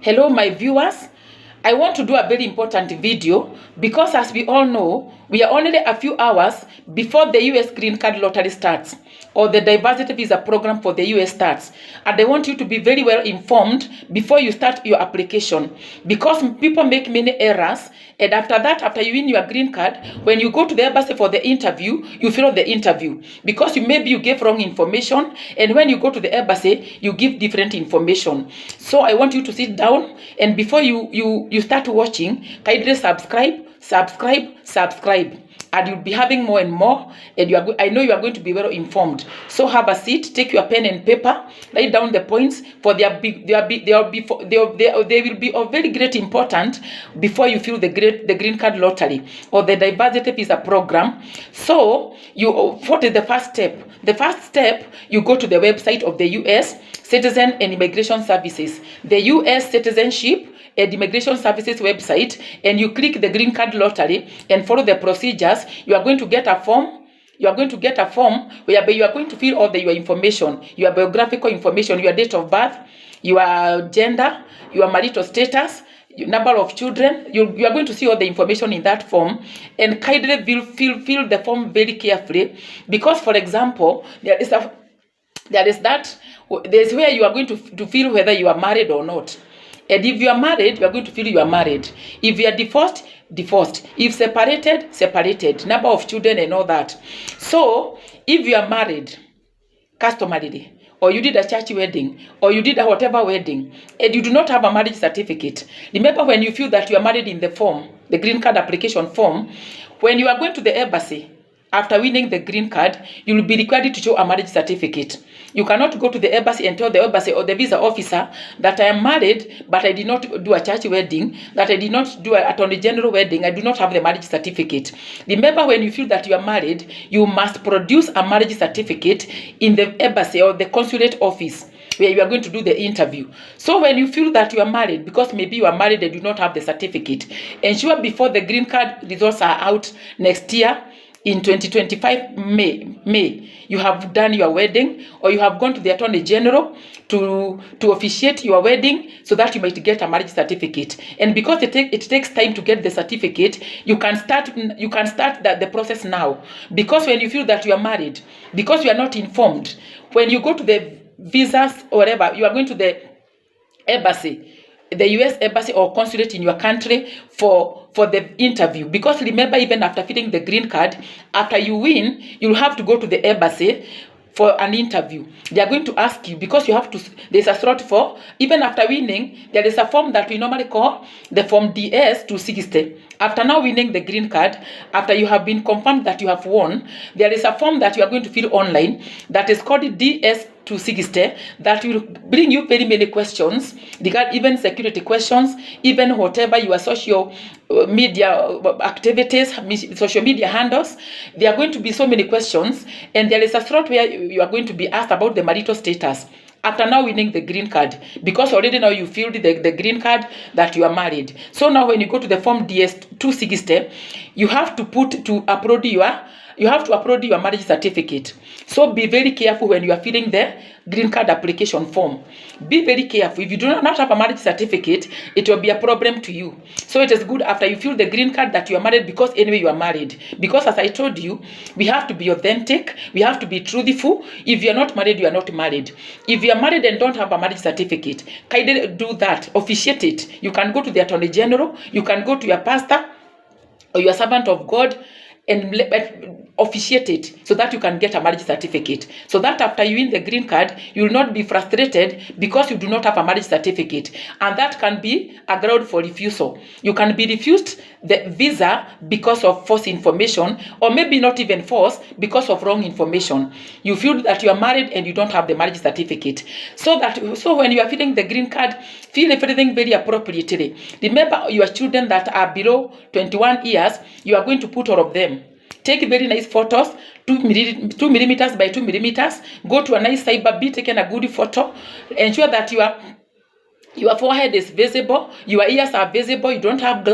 Hello, my viewers. I want to do a very important video because, as we all know, we are only a few hours before the US Green Card Lottery starts, or the Diversity Visa Program for the US starts. And I want you to be very well informed before you start your application, because people make many errors. And after that, after you win your green card, when you go to the embassy for the interview, you fail the interview because maybe you gave wrong information. And when you go to the embassy, you give different information. So I want you to sit down, and before you start watching, kindly subscribe, and you'll be having more and more, and I know you are going to be well informed. So have a seat, take your pen and paper, write down the points, for they will be of very great importance before you fill the green card lottery or the diversity visa program. So what is the first step? The first step, you go to the website of the US Citizen and Immigration Services, the US Citizenship and Immigration Services website, and you click the green card lottery and follow the procedures. You are going to get a form. You are going to get a form whereby you are going to fill all your information, your biographical information, your date of birth, your gender, your marital status, your number of children. You are going to see all the information in that form, and kindly fill the form very carefully, because, for example, there's where you are going to feel whether you are married or not. And if you are married, you are going to feel you are married. If you are divorced, divorced. If separated, separated. Number of children and all that. So, if you are married, customarily, or you did a church wedding, or you did a whatever wedding, and you do not have a marriage certificate, remember, when you feel that you are married in the form, the green card application form, when you are going to the embassy, after winning the green card, you will be required to show a marriage certificate. You cannot go to the embassy and tell the embassy or the visa officer that I am married, but I did not do a church wedding, that I did not do an attorney general wedding, I do not have the marriage certificate. Remember, when you feel that you are married, you must produce a marriage certificate in the embassy or the consulate office where you are going to do the interview. So when you feel that you are married, because maybe you are married and do not have the certificate, ensure before the green card results are out next year, in 2025 May, you have done your wedding, or you have gone to the attorney general to officiate your wedding, so that you might get a marriage certificate. And because it takes time to get the certificate, you can start the process now. Because when you feel that you are married, because you are not informed, when you go to the visas or whatever, you are going to the embassy, the US embassy or consulate in your country for the interview. Because remember, even after filling the green card, after you win, you'll have to go to the embassy for an interview. They are going to ask you, because you have to, there's a slot for, even after winning, there is a form that we normally call the form DS-260. After now winning the green card, after you have been confirmed that you have won, there is a form that you are going to fill online that is called DS-260, that will bring you very many questions, even security questions, even whatever your social media activities, social media handles. There are going to be so many questions, and there is a slot where you are going to be asked about the marital status after now winning the green card, because already now you filled the green card that you are married. So now when you go to the form DS-260, you have to upload your marriage certificate. So be very careful when you are filling the green card application form. Be very careful. If you do not have a marriage certificate, it will be a problem to you. So it is good after you fill the green card that you are married, because anyway you are married. Because as I told you, we have to be authentic. We have to be truthful. If you are not married, you are not married. If you are married and don't have a marriage certificate, kindly do that. Officiate it. You can go to the attorney general. You can go to your pastor or your servant of God and officiate it, so that you can get a marriage certificate. So that after you win the green card, you will not be frustrated because you do not have a marriage certificate. And that can be a ground for refusal. You can be refused the visa because of false information, or maybe not even false, because of wrong information. You feel that you are married and you don't have the marriage certificate. So when you are filling the green card, fill everything very appropriately. Remember, your children that are below 21 years, you are going to put all of them. Take very nice photos, 2 millimeters by 2 millimeters. Go to a nice cyber, be taken a good photo. Ensure that your forehead is visible, your ears are visible, you don't have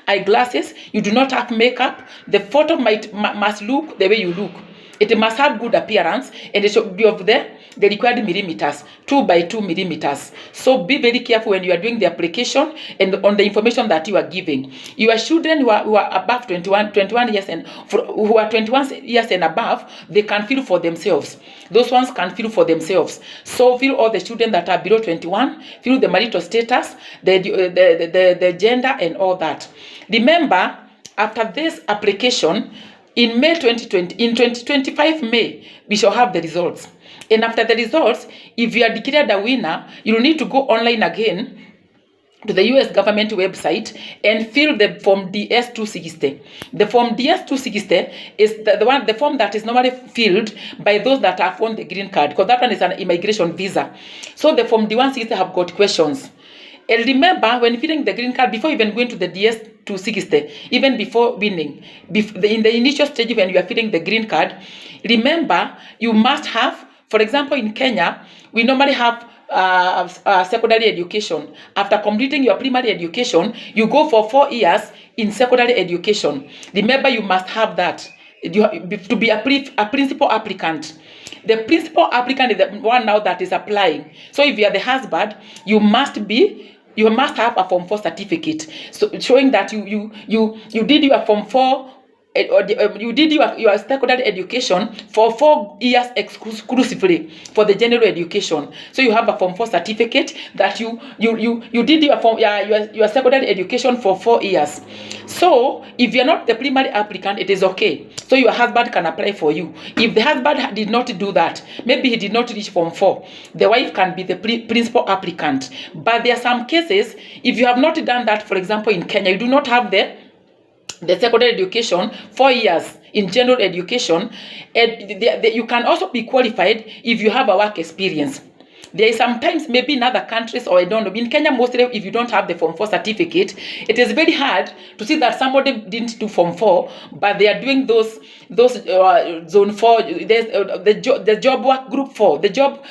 eyeglasses, you do not have makeup. The photo must look the way you look. It must have good appearance, and it should be of the required millimeters, 2 by 2 millimeters. So be very careful when you are doing the application and on the information that you are giving. Your children who are above 21 years and who are 21 years and above, they can fill for themselves. Those ones can fill for themselves. So fill all the children that are below 21, fill the marital status, the gender and all that. Remember, after this application, in May 2020, in 2025 May, we shall have the results. And after the results, if you are declared a winner, you will need to go online again to the US government website and fill the form DS-260. The form DS-260 is the form that is normally filled by those that have won the green card, because that one is an immigration visa. So the form D-160 have got questions. And remember, when filling the green card, before even going to the DS-260, even before winning, in the initial stage when you are filling the green card, remember, you must have, for example, in Kenya, we normally have secondary education. After completing your primary education, you go for 4 years in secondary education. Remember, you must have that to be a principal applicant. The principal applicant is the one now that is applying. So if you are the husband, you must have a Form 4 certificate, so showing that you did your Form 4. You did your secondary education for 4 years exclusively for the general education. So you have a Form 4 certificate that you did your secondary education for 4 years. So if you're not the primary applicant, it is okay. So your husband can apply for you. If the husband did not do that, maybe he did not reach Form 4, the wife can be the principal applicant. But there are some cases, if you have not done that, for example, in Kenya, you do not have the secondary education, 4 years in general education, and you can also be qualified if you have a work experience. There is sometimes, maybe in other countries, or I don't know, in Kenya mostly, if you don't have the Form 4 certificate, it is very hard to see that somebody didn't do Form 4, but they are doing those Zone 4, the job work group 4, the job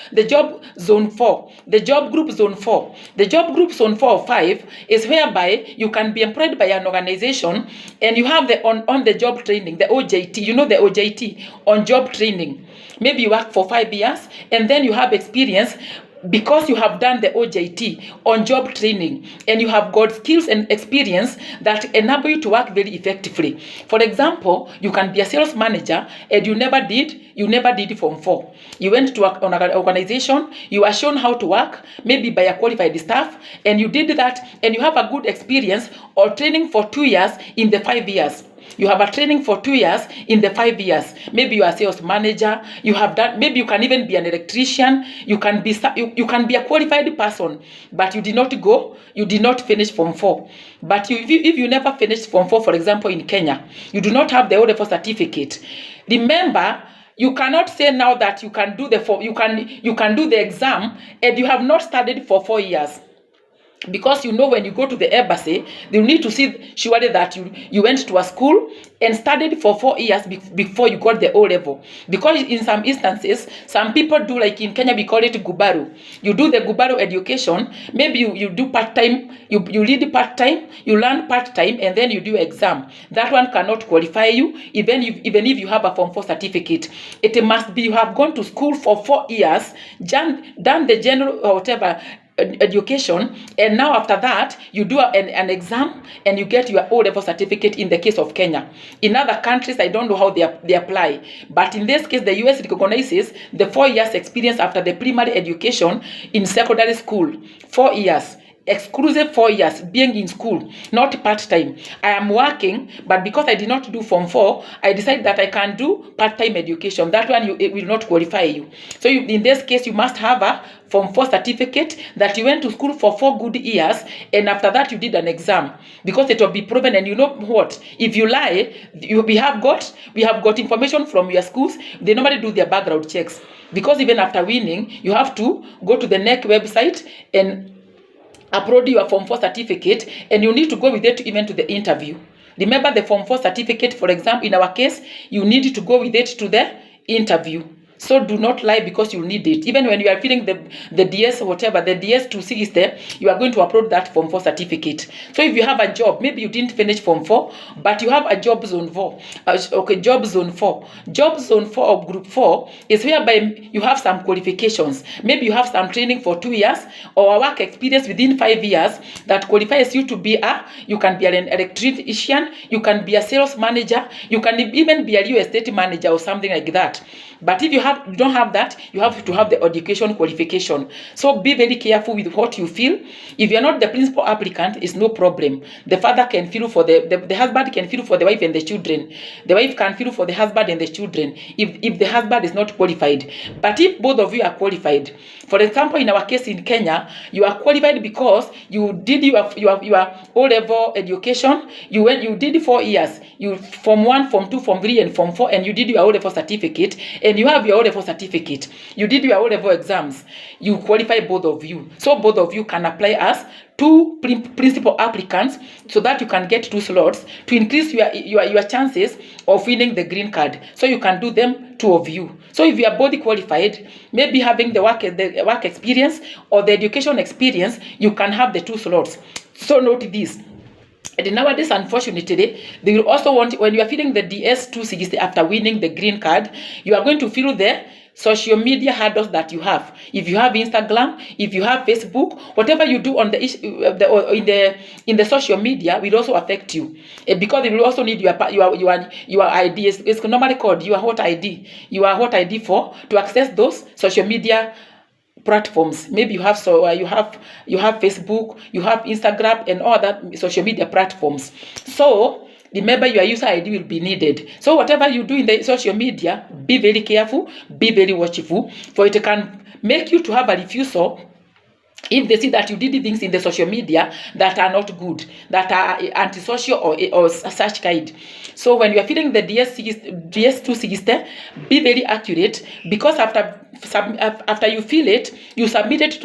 Zone 4, the job group Zone 4. The job group Zone 4 or 5 is whereby you can be employed by an organization and you have the on the job training, the OJT, you know, the OJT, on job training. Maybe you work for 5 years and then you have experience because you have done the OJT on job training, and you have got skills and experience that enable you to work very effectively. For example, you can be a sales manager and you never did Form 4. You went to an organization, you are shown how to work, maybe by a qualified staff, and you did that, and you have a good experience or training for 2 years in the 5 years. You have a training for 2 years in the 5 years. Maybe you are a sales manager. You have done. Maybe you can even be an electrician. You can be a qualified person, but you did not go. You did not finish Form 4. But if you never finished Form 4, for example, in Kenya, you do not have the O-level certificate. Remember, you cannot say now that you can do you can do the exam and you have not studied for 4 years. Because you know, when you go to the embassy, they will need to see surely that you went to a school and studied for 4 years before you got the O-level. Because in some instances, some people do, like in Kenya, we call it Gubaru. You do the Gubaru education, maybe you do part-time, you read part-time, you learn part-time, and then you do exam. That one cannot qualify you, even if you have a Form 4 certificate. It must be you have gone to school for 4 years, done the general or whatever education, and now after that you do an exam and you get your O-level certificate in the case of Kenya. In other countries, I don't know how they apply, but in this case the US recognizes the 4 years experience after the primary education in secondary school. 4 years, exclusive 4 years being in school, not part-time. I am working, but because I did not do Form 4, I decided that I can do part-time education. That one it will not qualify you. So in this case, you must have a Form 4 certificate that you went to school for 4 good years, and after that you did an exam, because it will be proven. And you know what? If you lie, we have got information from your schools. They normally do their background checks, because even after winning, you have to go to the NEC website and upload your Form 4 certificate, and you need to go with it even to the interview. Remember, the Form 4 certificate, for example, in our case, you need to go with it to the interview. So do not lie because you need it. Even when you are filling the DS whatever, the DS 260, you are going to upload that Form 4 certificate. So if you have a job, maybe you didn't finish Form 4, but you have a job zone 4. Job zone 4. Job zone 4 or group 4 is whereby you have some qualifications. Maybe you have some training for 2 years or a work experience within 5 years that qualifies you to be you can be an electrician, you can be a sales manager, you can even be a real estate manager or something like that. But if you don't have that, you have to have the education qualification. So be very careful with what you fill. If you're not the principal applicant, it's no problem. The father can fill for the husband can fill for the wife and the children. The wife can fill for the husband and the children if the husband is not qualified. But if both of you are qualified, for example, in our case in Kenya, you are qualified because you did your O-level education. You did 4 years. You Form 1, Form 2, Form 3, and Form 4, and you did your O-level certificate, and you have your O-level certificate. You did your O-level exams. You qualify both of you. So both of you can apply as 2 principal applicants so that you can get 2 slots to increase your chances of winning the green card. So you can do them 2 of you. So if you are both qualified, maybe having the work experience or the education experience, you can have the 2 slots. So note this. And nowadays, unfortunately, they will also want, when you are filling the DS 260 after winning the green card, you are going to fill the social media handles that you have. If you have Instagram, if you have Facebook, whatever you do on in the social media will also affect you, because they will also need your ID. It's normally called your hot ID. Your hot ID to access those social media platforms. Maybe you have Facebook, you have Instagram, and all that social media platforms. So remember, your user ID will be needed. So whatever you do in the social media, be very careful, be very watchful, for it can make you to have a refusal if they see that you did things in the social media that are not good, that are antisocial or such kind. So when you are filling the DS 260, be very accurate, because after you fill it, you submit it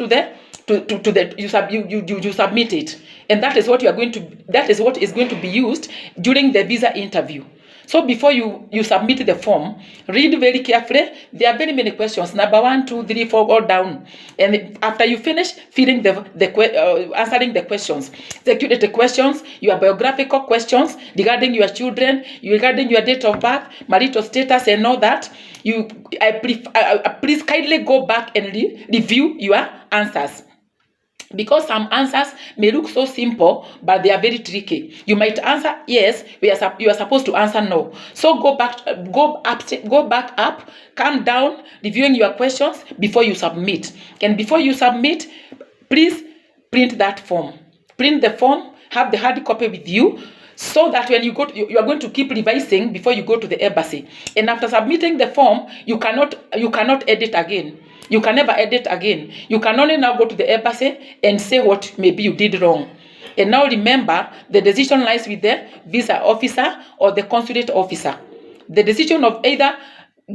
you submit it, and that is what is going to be used during the visa interview. So before you submit the form, read very carefully. There are very many questions. Number 1, 2, 3, 4, all down. And after you finish filling answering the questions, the questions, your biographical questions regarding your children, regarding your date of birth, marital status, and all that, please kindly go back and review your answers. Because some answers may look so simple, but they are very tricky. You might answer yes, you are supposed to answer no. So go back up, calm down, reviewing your questions before you submit. And before you submit, please print that form. Print the form, have the hard copy with you, so that when you go you are going to keep revising before you go to the embassy. And after submitting the form, you cannot edit again. You can never edit again. You can only now go to the embassy and say what maybe you did wrong. And now remember, the decision lies with the visa officer or the consulate officer. The decision of either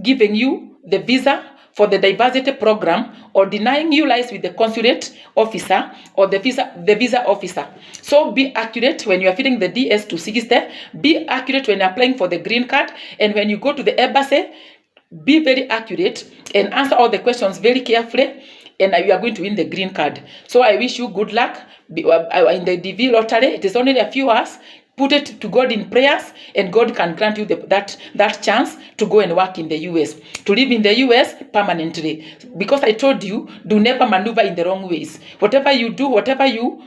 giving you the visa for the diversity program or denying you lies with the consulate officer or the visa officer. So be accurate when you are filling the DS 260. Be accurate when applying for the green card. And when you go to the embassy, be very accurate and answer all the questions very carefully, and you are going to win the green card. So I wish you good luck in the DV lottery. It is only a few hours. Put it to God in prayers, and God can grant you that chance to go and work in the US, to live in the US permanently. Because I told you, do never maneuver in the wrong ways. Whatever you do, whatever you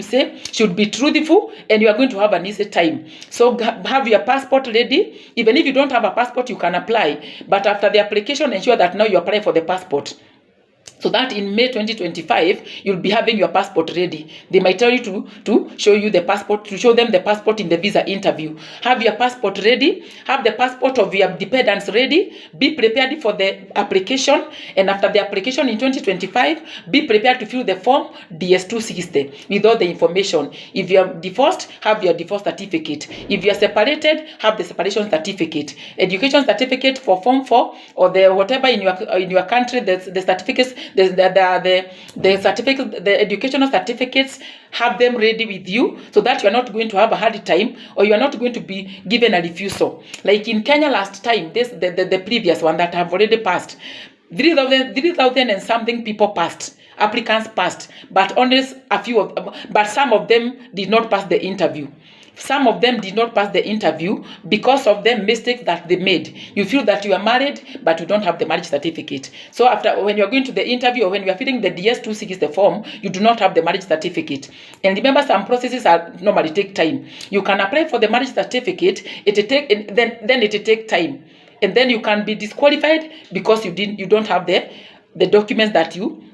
say should be truthful, and you are going to have an easy time. So have your passport ready. Even if you don't have a passport, you can apply. But after the application, ensure that now you apply for the passport, so that in May 2025, you'll be having your passport ready. They might tell you to show you the passport, to show them the passport in the visa interview. Have your passport ready. Have the passport of your dependents ready. Be prepared for the application. And after the application in 2025, be prepared to fill the form DS260 with all the information. If you are divorced, have your divorce certificate. If you are separated, have the separation certificate. Education certificate for Form 4 or the whatever in your country, the certificates the certificate, the educational certificates, have them ready with you so that you are not going to have a hard time, or you are not going to be given a refusal. Like in Kenya last time, the previous one that have already passed, 3,000 and something people passed, applicants passed, but only but some of them did not pass the interview. Some of them did not pass the interview because of the mistakes that they made. You feel that you are married, but you don't have the marriage certificate. So when you are going to the interview, or when you are filling the DS-260 the form, you do not have the marriage certificate. And remember, some processes normally take time. You can apply for the marriage certificate, then it take time. And then you can be disqualified because you don't have the documents that you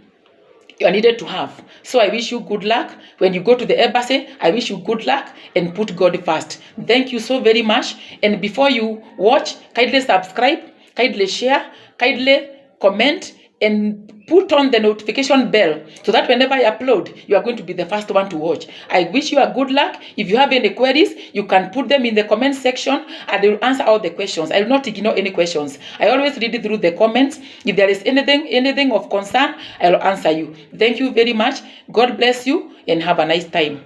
are needed to have. So I wish you good luck. When you go to the embassy, I wish you good luck, and put God first. Thank you so very much. And before you watch, kindly subscribe, kindly share, kindly comment, and put on the notification bell so that whenever I upload, you are going to be the first one to watch. I wish you a good luck. If you have any queries, you can put them in the comment section, and I will answer all the questions. I will not ignore any questions. I always read through the comments. If there is anything of concern, I will answer you. Thank you very much. God bless you, and have a nice time.